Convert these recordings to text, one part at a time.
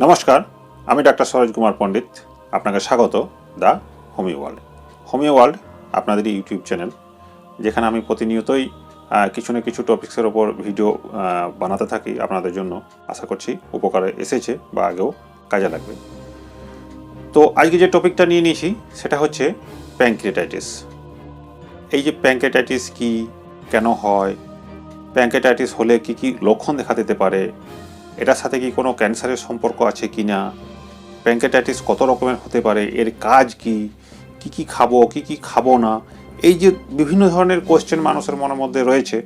নমস্কার, আমি ডাক্তার সরোজ কুমার পণ্ডিত। আপনাকে স্বাগত the homeo world. Homeo world আপনাদের ইউটিউব চ্যানেল, যেখানে আমি প্রতিনিয়তই কিছু না কিছু টপিক্সের ওপর ভিডিও বানাতে থাকি আপনাদের জন্য। আশা করছি উপকারে এসেছে বা আগেও কাজে লাগবে। তো আজকে যে টপিকটা নিয়ে নিয়েছি সেটা হচ্ছে প্যানক্রিয়াটাইটিস। এই যে প্যানক্রিয়াটাইটিস কি, কেন হয়, প্যানক্রিয়াটাইটিস হলে কি কি লক্ষণ দেখা দিতে পারে, এটার সাথে কি কোনো ক্যান্সারের সম্পর্ক আছে কি না, প্যানক্রিয়াটাইটিস কত রকমের হতে পারে, এর কাজ কি, কি কি খাবো কি কি খাবো না, এই যে বিভিন্ন ধরনের কোয়েশ্চেন মানুষের মনের মধ্যে রয়েছে।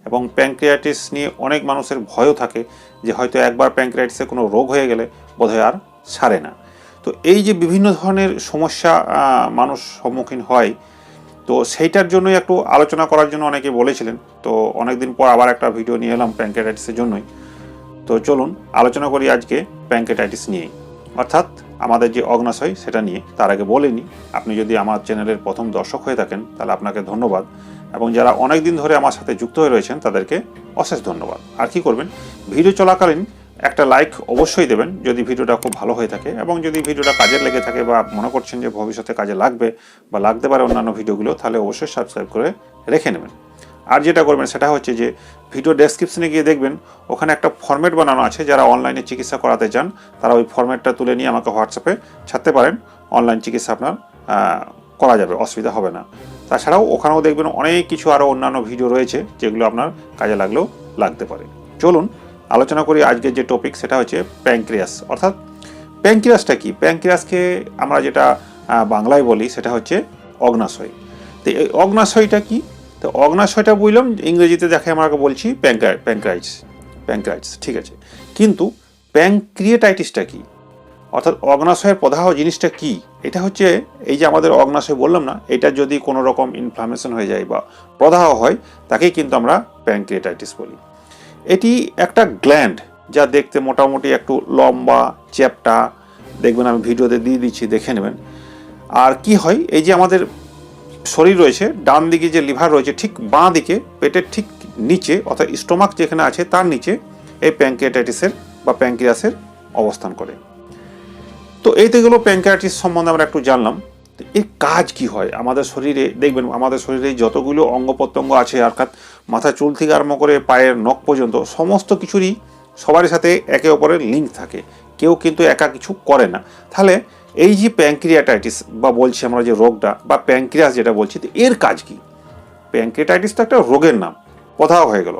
এবং প্যানক্রিয়াটাইটিস নিয়ে অনেক মানুষের ভয়ও থাকে যে হয়তো একবার প্যানক্রিয়াটাইটিসে কোনো রোগ হয়ে গেলে বোধহয় আর সারে না। তো এই যে বিভিন্ন ধরনের সমস্যা মানুষ সম্মুখীন হয়, তো সেইটার জন্যই একটু আলোচনা করার জন্য অনেকে বলেছিলেন। তো অনেকদিন পর আবার একটা ভিডিও নিয়ে এলাম প্যানক্রিয়াটাইটিসের জন্যই। তো চলুন আলোচনা করি আজকে প্যানক্রিয়াটাইটিস নিয়েই, অর্থাৎ আমাদের যে অগ্নাশয় সেটা নিয়ে। তার আগে বলে নিই, আপনি যদি আমার চ্যানেলের প্রথম দর্শক হয়ে থাকেন তাহলে আপনাকে ধন্যবাদ, এবং যারা অনেক দিন ধরে আমার সাথে যুক্ত হয়ে রয়েছেন তাদেরকে অশেষ ধন্যবাদ। আর কি করবেন, ভিডিও চলাকালীন একটা লাইক অবশ্যই দেবেন যদি ভিডিওটা খুব ভালো হয়ে থাকে, এবং যদি ভিডিওটা কাজে লেগে থাকে বা মনে করছেন যে ভবিষ্যতে কাজে লাগবে বা লাগতে পারে অন্যান্য ভিডিওগুলো, তাহলে অবশ্যই সাবস্ক্রাইব করে রেখে নেবেন। আর যেটা করবেন সেটা হচ্ছে যে ভিডিও ডেসক্রিপশনে গিয়ে দেখবেন ওখানে একটা ফরম্যাট বানানো আছে। যারা অনলাইনে চিকিৎসা করাতে চান তারা ওই ফরম্যাটটা তুলে নিয়ে আমাকে হোয়াটসঅ্যাপে ছাড়তে পারেন। অনলাইন চিকিৎসা আপনার করা যাবে, অসুবিধা হবে না। তাছাড়াও ওখানেও দেখবেন অনেক কিছু আরও অন্যান্য ভিডিও রয়েছে যেগুলো আপনার কাজে লাগলেও লাগতে পারে। চলুন আলোচনা করি আজকের যে টপিক, সেটা হচ্ছে প্যানক্রিয়াস। অর্থাৎ প্যানক্রিয়াসটা কি? প্যানক্রিয়াসকে আমরা যেটা বাংলায় বলি সেটা হচ্ছে অগ্নাশয়। তো এই অগ্নাশয়টা কি? তো অগ্নাশয়টা বুঝলাম, ইংরেজিতে দেখে আমরা বলছি প্যানক্রাইটিস, ঠিক আছে। কিন্তু প্যানক্রিয়াটাইটিসটা কি, অর্থাৎ অগ্নাশয়ের প্রদাহ জিনিসটা কি? এটা হচ্ছে এই যে আমাদের অগ্নাশয় বললাম না, এটা যদি কোনো রকম ইনফ্লামেশন হয়ে যায় বা প্রদাহ হয়, তাকেই কিন্তু আমরা প্যানক্রিয়াটাইটিস বলি। এটি একটা গ্ল্যান্ড যা দেখতে মোটামুটি একটু লম্বা চ্যাপ্টা, দেখবেন আমি ভিডিওতে দিয়ে দিচ্ছি, দেখে নেবেন। আর কি হয়, এই যে আমাদের শরীর রয়েছে, ডান দিকে যে লিভার রয়েছে ঠিক বাঁ দিকে পেটের ঠিক নিচে, অর্থাৎ স্টোমাক যেখানে আছে তার নিচে এই প্যানক্রিয়াটাইটিসের বা প্যানক্রিয়াসের অবস্থান করে। তো এই তো গেলো প্যানক্রিয়াটাইটিস সম্বন্ধে আমরা একটু জানলাম। এর কাজ কি হয় আমাদের শরীরে? দেখবেন আমাদের শরীরে যতগুলো অঙ্গ প্রত্যঙ্গ আছে, অর্থাৎ মাথা চুল থেকে আরম্ভ করে পায়ের নখ পর্যন্ত সমস্ত কিছুরই সবারই সাথে একে অপরের লিঙ্ক থাকে, কেউ কিন্তু একা কিছু করে না। তাহলে এই যে প্যানক্রিয়াটাইটিস বা বলছি আমরা যে রোগটা বা প্যানক্রিয়াস যেটা বলছি, তো এর কাজ কি? প্যানক্রিয়াটাইটিস তো একটা রোগের নাম, প্রদাহ হয়ে গেল।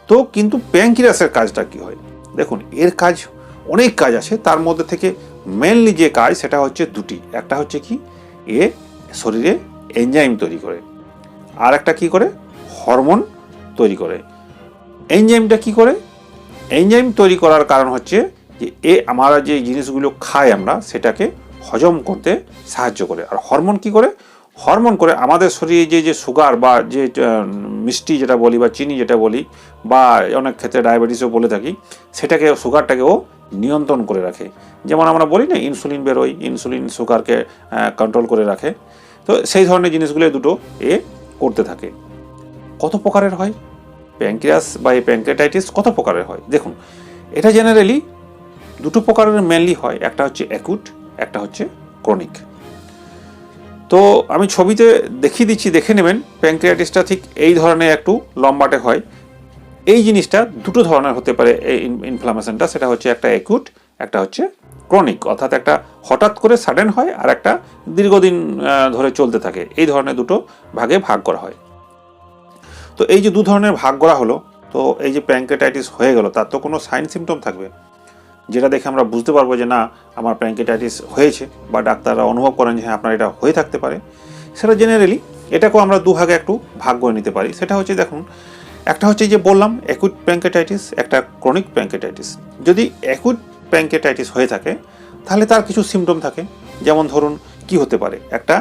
তো কিন্তু প্যানক্রিয়াসের কাজটা কি হয়? দেখুন, এর কাজ অনেক কাজ আছে, তার মধ্যে থেকে মেনলি যে কাজ সেটা হচ্ছে দুটি। একটা হচ্ছে কি, এ শরীরে এনজাইম তৈরি করে, আর একটা কি করে, হরমোন তৈরি করে। এনজাইমটা কি করে? এনজাইম তৈরি করার কারণ হচ্ছে যে আমরা যে জিনিসগুলো খাই আমরা সেটাকে হজম করতে সাহায্য করে। আর হরমোন কি করে? হরমোন করে আমাদের শরীরে যে সুগার বা যে মিষ্টি যেটা বলি বা চিনি যেটা বলি, বা অনেক ক্ষেত্রে ডায়াবেটিসও বলে থাকি, সেটাকে সুগারটাকেও নিয়ন্ত্রণ করে রাখে। যেমন আমরা বলি না, ইনসুলিন বেরোয়, ইনসুলিন সুগারকে কন্ট্রোল করে রাখে। তো সেই ধরনের জিনিসগুলো দুটো করতে থাকে। কত প্রকারের হয় প্যানক্রিয়াস বা এই প্যানক্রিয়াটাইটিস? কত প্রকারের হয় দেখুন, এটা জেনারেলি দুটো প্রকারের মেনলি হয়। একটা হচ্ছে অ্যাকুট, একটা হচ্ছে ক্রনিক। তো আমি ছবিতে দেখিয়ে দিচ্ছি, দেখে নেবেন। প্যানক্রিয়াটিসটা ঠিক এই ধরনের একটু লম্বাটে হয়। এই জিনিসটা দুটো ধরনের হতে পারে এই ইনফ্লামেশনটা, সেটা হচ্ছে একটা অ্যাকুট, একটা হচ্ছে ক্রনিক। অর্থাৎ একটা হঠাৎ করে সাডেন হয়, আর একটা দীর্ঘদিন ধরে চলতে থাকে। এই ধরনের দুটো ভাগে ভাগ করা হয়। তো এই যে দু ধরনের ভাগ করা হলো, তো এই যে প্যানক্রিয়াটাইটিস হয়ে গেল, তার তো কোনো সাইন সিমটম থাকবে যেটা দেখে আমরা বুঝতে পারবো যে না, আমার প্যানক্রিয়াটাইটিস হয়েছে, বা ডাক্তাররা অনুভব করেন যে হ্যাঁ আপনার এটা হয়ে থাকতে পারে। সেটা জেনারেলি এটাকেও আমরা দুভাগে একটু ভাগ করে নিতে পারি। সেটা হচ্ছে দেখুন, একটা হচ্ছে যে বললাম অ্যাকুট প্যানক্রিয়াটাইটিস, একটা ক্রনিক প্যানক্রিয়াটাইটিস। যদি অ্যাকুট প্যানক্রিয়াটাইটিস হয়ে থাকে তাহলে তার কিছু সিমটম থাকে। যেমন ধরুন কি হতে পারে, একটা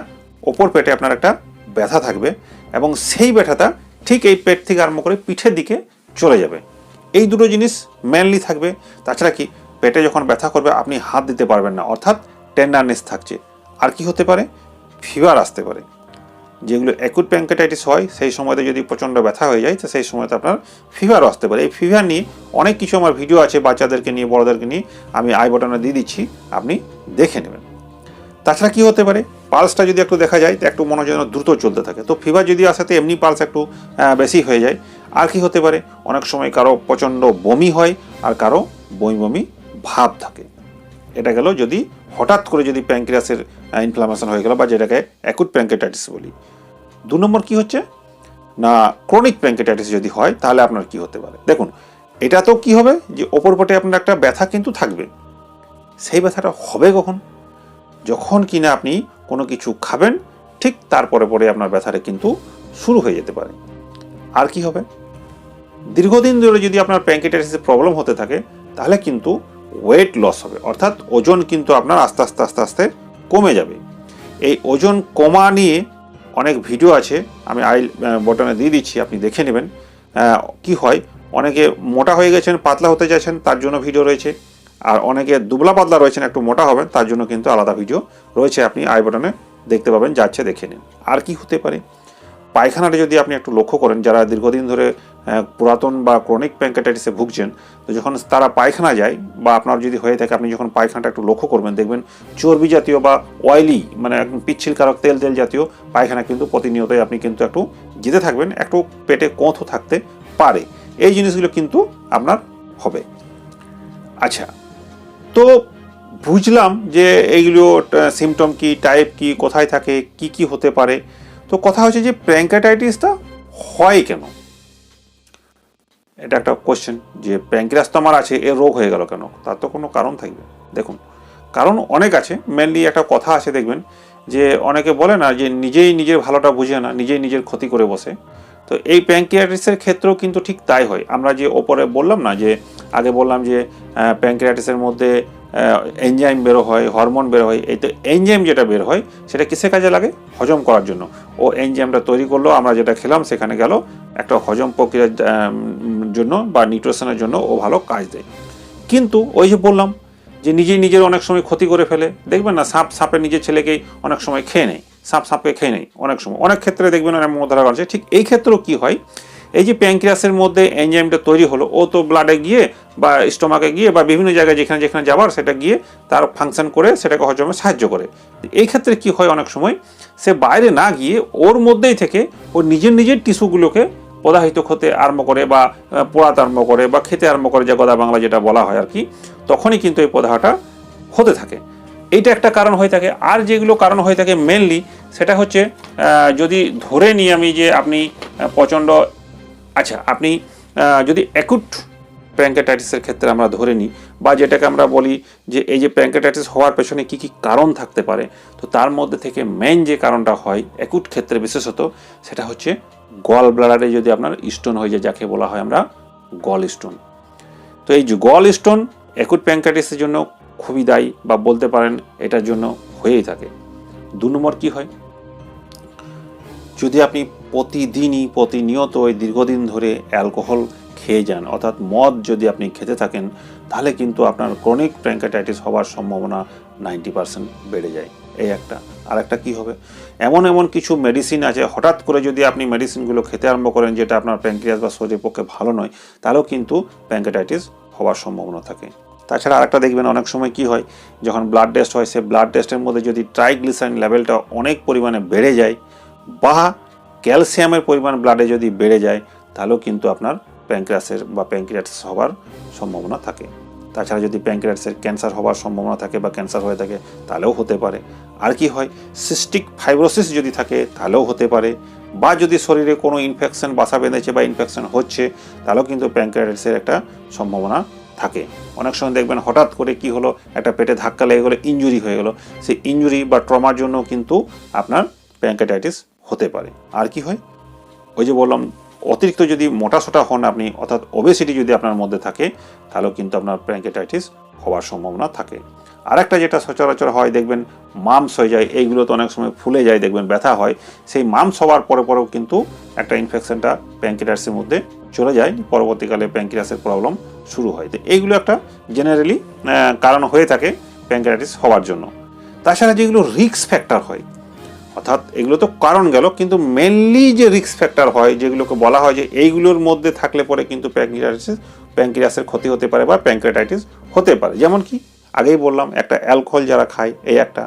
ওপর পেটে আপনার একটা ব্যথা থাকবে, এবং সেই ব্যথাটা ঠিক এই পেট থেকে আরম্ভ করে পিঠের দিকে চলে যাবে। এই দুটো জিনিস মেনলি থাকবে। তাছাড়া কি, পেটে যখন ব্যথা করবে আপনি হাত দিতে পারবেন না, অর্থাৎ টেন্ডারনেস থাকছে। আর কি হতে পারে, ফিভার আসতে পারে। যেগুলো অ্যাকুট প্যাঙ্কেটাইটিস হয় সেই সময়তে যদি প্রচণ্ড ব্যথা হয়ে যায় তো সেই সময়তে আপনার ফিভারও আসতে পারে। এই ফিভার নিয়ে অনেক কিছু আমার ভিডিও আছে বাচ্চাদেরকে নিয়ে, বড়োদেরকে নিয়ে, আমি আই বাটনে দিয়ে দিচ্ছি, আপনি দেখে নেবেন। তাছাড়া কী হতে পারে, পালসটা যদি একটু দেখা যায় তো একটু মনে হয় যেন দ্রুত চলতে থাকে। তো ফিভার যদি আসে তো এমনি পালস একটু বেশি হয়ে যায়। আর কি হতে পারে, অনেক সময় কারো প্রচণ্ড বমি হয় আর কারো বমি বমি ভাব থাকে। এটা গেল যদি হঠাৎ করে যদি প্যাঙ্ক্রিয়াসের ইনফ্লামেশন হয়ে গেল বা যেটাকে অ্যাকুট প্যাঙ্কেটাইটিস বলি। 2 নম্বর কী হচ্ছে না, ক্রনিক প্যাঙ্কেটাইটিস যদি হয় তাহলে আপনার কি হতে পারে। দেখুন, এটা তো কি হবে যে ওপর পটে আপনার একটা ব্যথা কিন্তু থাকবে। সেই ব্যথাটা হবে কখন, যখন কিনা আপনি কোনো কিছু খাবেন ঠিক তারপরে পরে আপনার ব্যথাটা কিন্তু শুরু হয়ে যেতে পারে। আর কি হবে, দীর্ঘদিন ধরে যদি আপনার প্যাঙ্কেটাইটিসের প্রবলেম হতে থাকে তাহলে কিন্তু ওয়েট লস হবে, অর্থাৎ ওজন কিন্তু আপনার আস্তে আস্তে আস্তে আস্তে কমে যাবে। এই ওজন কমা নিয়ে অনেক ভিডিও আছে, আমি আই বটনে দিয়ে দিচ্ছি, আপনি দেখে নেবেন। কি হয়, অনেকে মোটা হয়ে গেছেন, পাতলা হতে চাইছেন, তার জন্য ভিডিও রয়েছে। আর অনেকে দুবলা পাতলা রয়েছেন, একটু মোটা হবেন, তার জন্য কিন্তু আলাদা ভিডিও রয়েছে, আপনি আই বটনে দেখতে পাবেন, যাচ্ছে দেখে নিন। আর কি হতে পারে, পায়খানাটা যদি আপনি একটু লক্ষ্য করেন, যারা দীর্ঘদিন ধরে পুরাতন বা ক্রনিক প্যাঙ্কেটাইটিসে ভুগছেন, তো যখন তারা পায়খানা যায় বা আপনার যদি হয়ে থাকে, আপনি যখন পায়খানাটা একটু লক্ষ্য করবেন, দেখবেন চর্বি জাতীয় বা অয়েলি, মানে একদম পিচ্ছিলকারক তেল তেল জাতীয় পায়খানা কিন্তু প্রতিনিয়তই আপনি কিন্তু একটু যেতে থাকবেন, একটু পেটে কোঁথও থাকতে পারে। এই জিনিসগুলো কিন্তু আপনার হবে। আচ্ছা, তো বুঝলাম যে এইগুলো সিমটম কি, টাইপ কি, কোথায় থাকে, কি কি হতে পারে। তো কথা হচ্ছে যে প্যাঙ্কেটাইটিসটা হয় কেন, এটা একটা কোশ্চেন, যে প্যাঙ্ক্রিয়াস তো আমার আছে, এর রোগ হয়ে গেল কেন, তার তো কোনো কারণ থাকবে। দেখুন, কারণ অনেক আছে। মেনলি একটা কথা আছে, দেখবেন যে অনেকে বলে না যে নিজেই নিজের ভালোটা বুঝে না, নিজেই নিজের ক্ষতি করে বসে। তো এই প্যাঙ্ক্রিয়াটিসের ক্ষেত্রেও কিন্তু ঠিক তাই হয়। আমরা যে ওপরে বললাম না, যে আগে বললাম যে প্যাঙ্ক্রিয়াটিসের মধ্যে এনজাইম বেরো হয়, হরমোন বের হয়। এই তো এনজাইম যেটা বের হয় সেটা কিসের কাজে লাগে, হজম করার জন্য। ও এনজাইমটা তৈরি করলো, আমরা যেটা খেলাম সেখানে গেল, একটা হজম প্রক্রিয়ার জন্য বা নিউট্রিশনের জন্য ও ভালো কাজ দেয়। কিন্তু ওই যে বললাম যে নিজেই নিজের অনেক সময় ক্ষতি করে ফেলে। দেখবেন না, সাপে নিজের ছেলেকেই অনেক সময় খেয়ে নেয়, সাপকে খেয়ে নেয় অনেক সময়, অনেক ক্ষেত্রে দেখবেন এমন ধরা আছে। ঠিক এই ক্ষেত্রেও কি হয়, এই যে প্যাঙ্ক্রিয়াসের মধ্যে এনজাইমটা তৈরি হলো, ও তো ব্লাডে গিয়ে বা স্টোমাকে গিয়ে বা বিভিন্ন জায়গায় যেখানে যেখানে যাবার সেটা গিয়ে তার ফাংশন করে সেটাকে হজমে সাহায্য করে। এই ক্ষেত্রে কি হয়, অনেক সময় সে বাইরে না গিয়ে ওর মধ্যেই থেকে ও নিজের নিজের টিস্যুগুলোকে প্রদাহিত হতে আরম্ভ করে বা পোড়াতে আরম্ভ করে বা খেতে আরম্ভ করে, যে কথা বাংলা যেটা বলা হয় আর কি, তখনই কিন্তু এই প্রদাহটা হতে থাকে। এইটা একটা কারণ হয়ে থাকে। আর যেগুলো কারণ হয়ে থাকে মেনলি, সেটা হচ্ছে যদি ধরে নিই আমি যে আপনি প্রচণ্ড, আচ্ছা আপনি যদি অ্যাকুট প্যাঙ্কেটাইটিসের ক্ষেত্রে আমরা ধরে নিই, বা যেটাকে আমরা বলি যে এই যে প্যাঙ্কেটাইটিস হওয়ার পেছনে কী কী কারণ থাকতে পারে, তো তার মধ্যে থেকে মেন যে কারণটা হয় অ্যাকুট ক্ষেত্রে বিশেষত, সেটা হচ্ছে গল ব্লাডারে যদি আপনার স্টোন হয়ে যায়, যাকে বলা হয় আমরা গল স্টোন। তো এই যে গল স্টোন অ্যাকুট প্যাঙ্কেটাইটিসের জন্য খুবই দায়ী, বা বলতে পারেন এটার জন্য হয়েই থাকে। 2 নম্বর কী হয়, যদি আপনি প্রতিনিয়ত ওই দীর্ঘদিন ধরে অ্যালকোহল খেয়ে যান, অর্থাৎ মদ যদি আপনি খেতে থাকেন, তাহলে কিন্তু আপনার ক্রনিক প্যাঙ্কেটাইটিস হওয়ার সম্ভাবনা 90% বেড়ে যায়। এই একটা। আর একটা কী হবে, এমন কিছু মেডিসিন আছে, হঠাৎ করে যদি আপনি মেডিসিনগুলো খেতে আরম্ভ করেন যেটা আপনার প্যাঙ্ক্রিয়াস বা শরীরের পক্ষে ভালো নয়, তাহলেও কিন্তু প্যাঙ্কেটাইটিস হওয়ার সম্ভাবনা থাকে। তাছাড়া আরেকটা দেখবেন, অনেক সময় কি হয়, যখন ব্লাড টেস্ট হয়, সে ব্লাড টেস্টের মধ্যে যদি ট্রাইগ্লিসারিন লেভেলটা অনেক পরিমাণে বেড়ে যায় বা ক্যালসিয়ামের পরিমাণ ব্লাডে যদি বেড়ে যায়, তাহলেও কিন্তু আপনার প্যাঙ্ক্রিয়াসের বা প্যাঙ্ক্রিয়াটিস হওয়ার সম্ভাবনা থাকে। তাছাড়া যদি প্যাঙ্ক্রিয়াটিসের ক্যান্সার হওয়ার সম্ভাবনা থাকে বা ক্যান্সার হয়ে থাকে, তাহলেও হতে পারে। আর কি হয়, সিস্টিক ফাইব্রোসিস যদি থাকে তাহলেও হতে পারে, বা যদি শরীরে কোনো ইনফেকশন বাসা বেঁধেছে বা ইনফেকশন হচ্ছে, তাহলেও কিন্তু প্যাঙ্ক্রিয়াটিসের একটা সম্ভাবনা থাকে। অনেক সময় দেখবেন হঠাৎ করে কি হলো, একটা পেটে ধাক্কা লেগে গেলো, ইনজুরি হয়ে গেলো, সেই ইনজুরি বা ট্রমার জন্য কিন্তু আপনার প্যাঙ্ক্রিয়াটিস হতে পারে। আর কি হয়, ওই যে বললাম, অতিরিক্ত যদি মোটাসোটা হন আপনি, অর্থাৎ ওবেসিটি যদি আপনার মধ্যে থাকে, তাহলেও কিন্তু আপনার প্যাঙ্ক্রিয়াটিস হওয়ার সম্ভাবনা থাকে। আরেকটা যেটা সচরাচর হয়, দেখবেন মামস হয়ে যায়, এইগুলো তো অনেক সময় ফুলে যায়, দেখবেন ব্যথা হয়, সেই মামস হওয়ার পরেও কিন্তু একটা ইনফেকশনটা প্যাঙ্ক্রিয়াসের মধ্যে চলে যায়, পরবর্তীকালে প্যাঙ্ক্রিয়াসের প্রবলেম শুরু হয়। তো এইগুলো একটা জেনারেলি কারণ হয়ে থাকে প্যাঙ্ক্রিয়াটিস হওয়ার জন্য। তাছাড়া যেগুলো রিস্ক ফ্যাক্টর হয়, অর্থাৎ এগুলো তো কারণ গেল, কিন্তু মেনলি যে রিস্ক ফ্যাক্টর হয় যেগুলোকে বলা হয় যে এইগুলোর মধ্যে থাকলে পরে কিন্তু প্যাঙ্ক্রিয়াসের ক্ষতি হতে পারে বা প্যাঙ্ক্রিয়াটাইটিস হতে পারে। যেমন কি আগেই বললাম, একটা অ্যালকোহল যারা খায় এই একটা।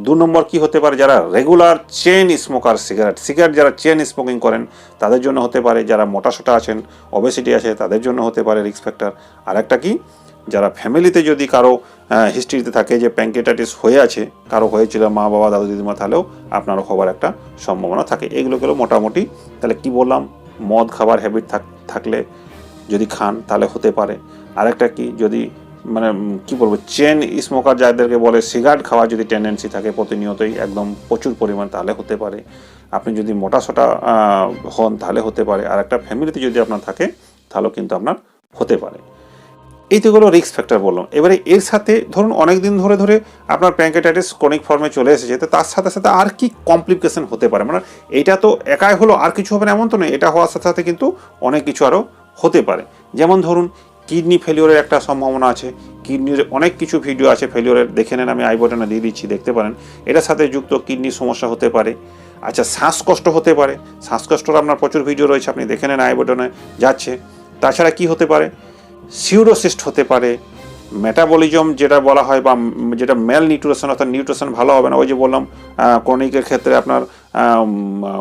2 নম্বর কি হতে পারে, যারা রেগুলার চেন স্মোকার, সিগারেট যারা চেন স্মোকিং করেন তাদের জন্য হতে পারে। যারা মোটাসোটা আছেন, ওবেসিটি আছে, তাদের জন্য হতে পারে রিস্ক ফ্যাক্টর। আর একটা কি, যারা ফ্যামিলিতে যদি কারো হিস্ট্রিতে থাকে যে প্যাঙ্ক্রিয়াটাইটিস হয়ে আছে, কারো হয়েছিল, মা বাবা দাদু দিদিমা, তাহলেও আপনারও হবার একটা সম্ভাবনা থাকে। এগুলো মোটামুটি তাহলে কি বললাম, মদ খাবার হ্যাবিট থাকলে যদি খান তাহলে হতে পারে। আরেকটা কি, যদি মানে কি বলবো, চেন স্মোকার যাদেরকে বলে, সিগারেট খাওয়ার যদি টেন্ডেন্সি থাকে প্রতিনিয়তই একদম প্রচুর পরিমাণ, তাহলে হতে পারে। আপনি যদি মোটাসোটা হন তাহলে হতে পারে। আর একটা ফ্যামিলিতে যদি আপনার থাকে তাহলেও কিন্তু আপনার হতে পারে। এই তো হলো রিস্ক ফ্যাক্টর বললাম। এবারে এর সাথে ধরুন অনেক দিন ধরে আপনার প্যাঙ্ক্রিয়াটাইটিস ক্রনিক ফর্মে চলে এসেছে, তো তার সাথে সাথে আর কি কমপ্লিকেশন হতে পারে, মানে এটা তো একাই হলো আর কিছু হবে না এমন তো নয়, এটা হওয়ার সাথে সাথে কিন্তু অনেক কিছু আরও হতে পারে। যেমন ধরুন কিডনি ফেলিওরের একটা সম্ভাবনা আছে। কিডনির অনেক কিছু ভিডিও আছে ফেলিওরের, দেখে নেন, আমি আই বাটনে দিয়ে দিচ্ছি, দেখতে পারেন। এটার সাথে যুক্ত কিডনির সমস্যা হতে পারে। আচ্ছা, শ্বাসকষ্ট হতে পারে, শ্বাসকষ্টর আপনার প্রচুর ভিডিও রয়েছে, আপনি দেখে নেন, আই বাটনে যাচ্ছে। তাছাড়া কি হতে পারে, সিউরোসিস্ট হতে পারে, মেটাবলিজম যেটা বলা হয়, বা যেটা মেল নিউট্রিশন, অর্থাৎ নিউট্রিশন ভালো হবে না, ওই যে বললাম ক্রনিকের ক্ষেত্রে আপনার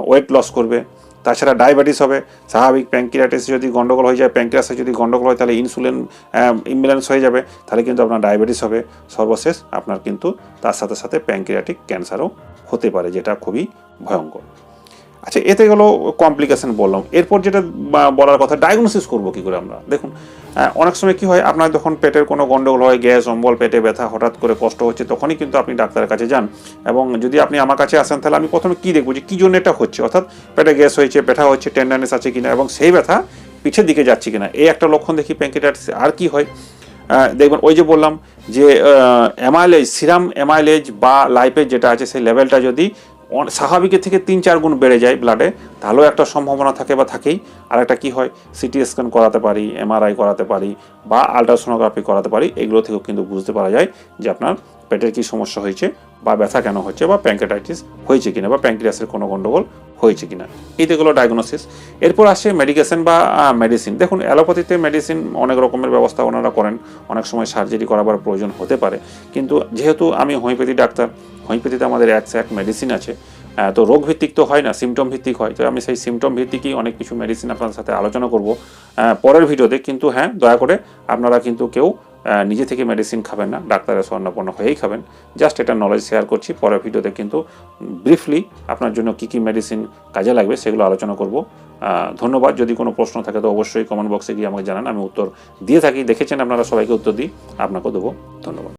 ওয়েট লস করবে। তাছাড়া ডায়াবেটিস হবে, স্বাভাবিক প্যাঙ্ক্রিয়াটাইটিস যদি গন্ডগোল হয়ে যায়, প্যাঙ্ক্রিয়াসে যদি গন্ডগোল হয়, তাহলে ইনসুলিন ইমব্যালেন্স হয়ে যাবে, তাহলে কিন্তু আপনার ডায়াবেটিস হবে। সর্বশেষ আপনার কিন্তু তার সাথে সাথে প্যাঙ্ক্রিয়াটিক ক্যান্সারও হতে পারে, যেটা খুবই ভয়ঙ্কর। আচ্ছা, এতে গেলো কমপ্লিকেশন বললাম। এরপর যেটা বলার কথা, ডায়াগনোসিস করবো কী করে আমরা। দেখুন, অনেক সময় কী হয়, আপনার যখন পেটের কোনো গন্ডগোল হয়, গ্যাস অম্বল, পেটে ব্যথা, হঠাৎ করে কষ্ট হচ্ছে, তখনই কিন্তু আপনি ডাক্তারের কাছে যান। এবং যদি আপনি আমার কাছে আসেন, তাহলে আমি প্রথমে কী দেখবো যে কী জন্য এটা হচ্ছে, অর্থাৎ পেটে গ্যাস হয়েছে, ব্যথা হচ্ছে, টেন্ডারনেস আছে কিনা, এবং সেই ব্যথা পিঠের দিকে যাচ্ছে কিনা, এই একটা লক্ষণ দেখি প্যাঙ্ক্রিয়াটাইটিস। আর কি হয় দেখবেন, ওই যে বললাম যে অ্যামাইলেজ, সিরাম অ্যামাইলেজ বা লাইপেজ যেটা আছে, সেই লেভেলটা যদি স্বাভাবিকের থেকে 3-4 গুণ বেড়ে যায় ব্লাডে, তাহলেও একটা সম্ভাবনা থাকে বা থাকেই। আর একটা কী হয়, সিটি স্ক্যান করাতে পারি, এমআরআই করাতে পারি, বা আলট্রাসোনোগ্রাফি করাতে পারি। এগুলো থেকেও কিন্তু বুঝতে পারা যায় যে আপনার পেটের কী সমস্যা হয়েছে, বা ব্যথা কেন হচ্ছে, বা প্যাঙ্ক্রিয়াটাইটিস হয়েছে কিনা, বা প্যাঙ্ক্রিয়াসের কোনো গন্ডগোল হয়েছে কিনা। এই যেগুলো ডায়াগনোসিস। এরপর আসে মেডিকেশন বা মেডিসিন। দেখুন, অ্যালোপ্যাথিতে মেডিসিন অনেক রকমের ব্যবস্থা ওনারা করেন, অনেক সময় সার্জারি করাবার প্রয়োজন হতে পারে। কিন্তু যেহেতু আমি হোমিওপ্যাথি ডাক্তার, হোমিওপ্যাথিতে আমাদের এক মেডিসিন আছে, তো রোগ ভিত্তিক তো হয় না, সিমটম ভিত্তিক হয়। তো আমি সেই সিমটম ভিত্তিকই অনেক কিছু মেডিসিন আপনাদের সাথে আলোচনা করব পরের ভিডিওতে। কিন্তু হ্যাঁ, দয়া করে আপনারা কিন্তু কেউ নিজে থেকে মেডিসিন খাবেন না, ডাক্তারের শরণাপন্ন হয়েই খাবেন। জাস্ট এটা নলেজ শেয়ার করছি। পরের ভিডিওতে কিন্তু ব্রিফলি আপনার জন্য কী কী মেডিসিন কাজে লাগবে সেগুলো আলোচনা করব। ধন্যবাদ। যদি কোনো প্রশ্ন থাকে তো অবশ্যই কমেন্ট বক্সে গিয়ে আমাকে জানান, আমি উত্তর দিয়ে থাকি। দেখেছেন আপনারা, সবাইকে উত্তর দিই, আপনাকেও দেবো। ধন্যবাদ।